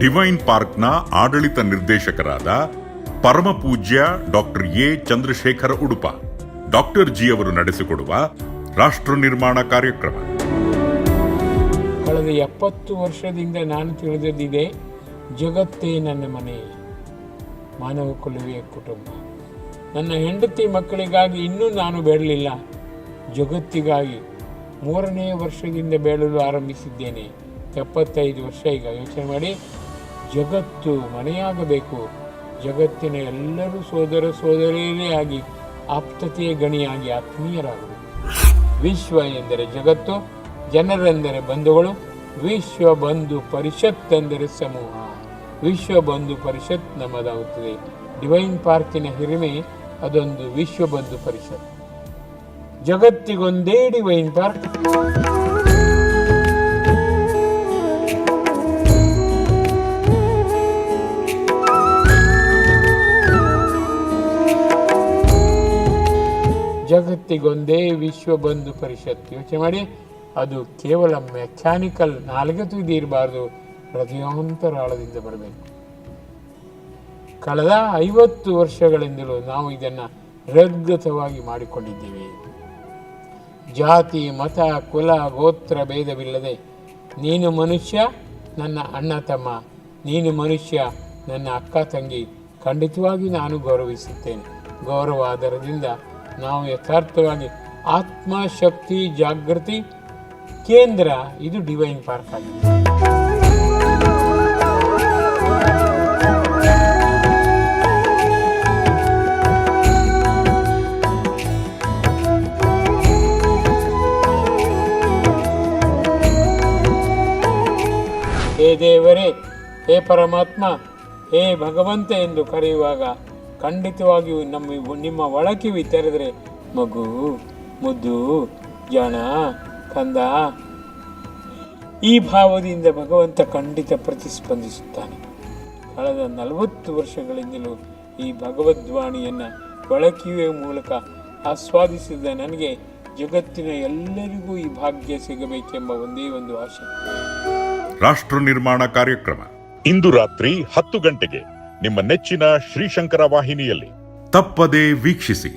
Divine ಪಾರ್ಕ್ನ ಆಡಳಿತ ನಿರ್ದೇಶಕರಾದ ಪರಮ ಪೂಜ್ಯ doctor A Chandrashekhara Udupa doctor ji ಅವರು ನಡೆಸಿಕೊಡುವ ರಾಷ್ಟ್ರ ನಿರ್ಮಾಣ ಕಾರ್ಯಕ್ರಮ. ಕಳೆದ 70 ವರ್ಷದಿಂದ ನಾನು ತಿಳಿದಿದ್ದಿದೆ, ಜಗತ್ತೇ ನನ್ನ ಮನೆ, ಮಾನವ ಕುಲವೇ ಕುಟುಂಬ. ನನ್ನ ಹೆಂಡತಿ ಮಕ್ಕಳಿಗಾಗಿ ಇನ್ನೂ ನಾನು ಬೇಡಲಿಲ್ಲ, ಜಗತ್ತಿಗಾಗಿ 3ನೇ ವರ್ಷದಿಂದ ಬೇಡಲು ಆರಂಭಿಸಿದ್ದೇನೆ. 75 ವರ್ಷ ಈಗ. ಯೋಚನೆ ಮಾಡಿ, ಜಗತ್ತು ಮನೆಯಾಗಬೇಕು, ಜಗತ್ತಿನ ಎಲ್ಲರೂ ಸೋದರ ಸೋದರಿಯರೇ ಆಗಿ ಆಪ್ತತೆಯ ಗಣಿಯಾಗಿ ಆತ್ಮೀಯರಾಗಬೇಕು. ವಿಶ್ವ ಎಂದರೆ ಜಗತ್ತು, ಜನರೆಂದರೆ ಬಂಧುಗಳು, ವಿಶ್ವ ಬಂಧು ಪರಿಷತ್ ಎಂದರೆ ಸಮೂಹ. ವಿಶ್ವ ಬಂಧು ಪರಿಷತ್ ನಮ್ಮದಾಗುತ್ತದೆ. ಡಿವೈನ್ ಪಾರ್ಕಿನ ಹಿರಿಮೆ ಅದೊಂದು ವಿಶ್ವ ಬಂಧು ಪರಿಷತ್. ಜಗತ್ತಿಗೊಂದೇ ಡಿವೈನ್ ಪಾರ್ಕ್. ಜಗತ್ತಿಗೊಂದೇ ವಿಶ್ವ ಬಂಧು ಪರಿಷತ್. ಯೋಚನೆ ಮಾಡಿ, ಅದು ಕೇವಲ ಮೆಕ್ಯಾನಿಕಲ್ ನಾಲ್ಗತ್ತು ಇರಬಾರ್ದು, ಹೃದಯಾಂತರಾಳದಿಂದ ಬರಬೇಕು. ಕಳೆದ 50 ವರ್ಷಗಳಿಂದಲೂ ನಾವು ಇದನ್ನು ಹೃದ್ಗತವಾಗಿ ಮಾಡಿಕೊಂಡಿದ್ದೇವೆ. ಜಾತಿ, ಮತ, ಕುಲ, ಗೋತ್ರ ಭೇದವಿಲ್ಲದೆ ನೀನು ಮನುಷ್ಯ ನನ್ನ ಅಣ್ಣ ತಮ್ಮ, ನೀನು ಮನುಷ್ಯ ನನ್ನ ಅಕ್ಕ ತಂಗಿ, ಖಂಡಿತವಾಗಿ ನಾನು ಗೌರವಿಸುತ್ತೇನೆ. ಗೌರವ ಆಧಾರದಿಂದ ನಾವು ಯಥಾರ್ಥವಾಗಿ ಆತ್ಮಶಕ್ತಿ ಜಾಗೃತಿ ಕೇಂದ್ರ, ಇದು ಡಿವೈನ್ ಪಾರ್ಕ್ ಆಗಿದೆ. ಹೇ ದೇವರೇ, ಹೇ ಪರಮಾತ್ಮ, ಹೇ ಭಗವಂತ ಎಂದು ಕರೆಯುವಾಗ ಖಂಡಿತವಾಗಿಯೂ ನಿಮ್ಮ ಒಳಕಿವಿ ತೆರೆದರೆ ಮಗು, ಮುದ್ದು, ಜಾಣ, ಕಂದ, ಈ ಭಾವದಿಂದ ಭಗವಂತ ಖಂಡಿತ ಪ್ರತಿಸ್ಪಂದಿಸುತ್ತಾನೆ. ಕಳೆದ 40 ವರ್ಷಗಳಿಂದಲೂ ಈ ಭಗವದ್ವಾಣಿಯನ್ನು ಒಳಕಿವಿಯ ಮೂಲಕ ಆಸ್ವಾದಿಸಿದ ನನಗೆ ಜಗತ್ತಿನ ಎಲ್ಲರಿಗೂ ಈ ಭಾಗ್ಯ ಸಿಗಬೇಕೆಂಬ ಒಂದೇ ಒಂದು ಆಶೆ. ರಾಷ್ಟ್ರ ನಿರ್ಮಾಣ ಕಾರ್ಯಕ್ರಮ ಇಂದು ರಾತ್ರಿ 10 ಗಂಟೆಗೆ ನಿಮ್ಮ ನೆಚ್ಚಿನ ಶ್ರೀಶಂಕರ ವಾಹಿನಿಯಲ್ಲಿ. ತಪ್ಪದೇ ವೀಕ್ಷಿಸಿ.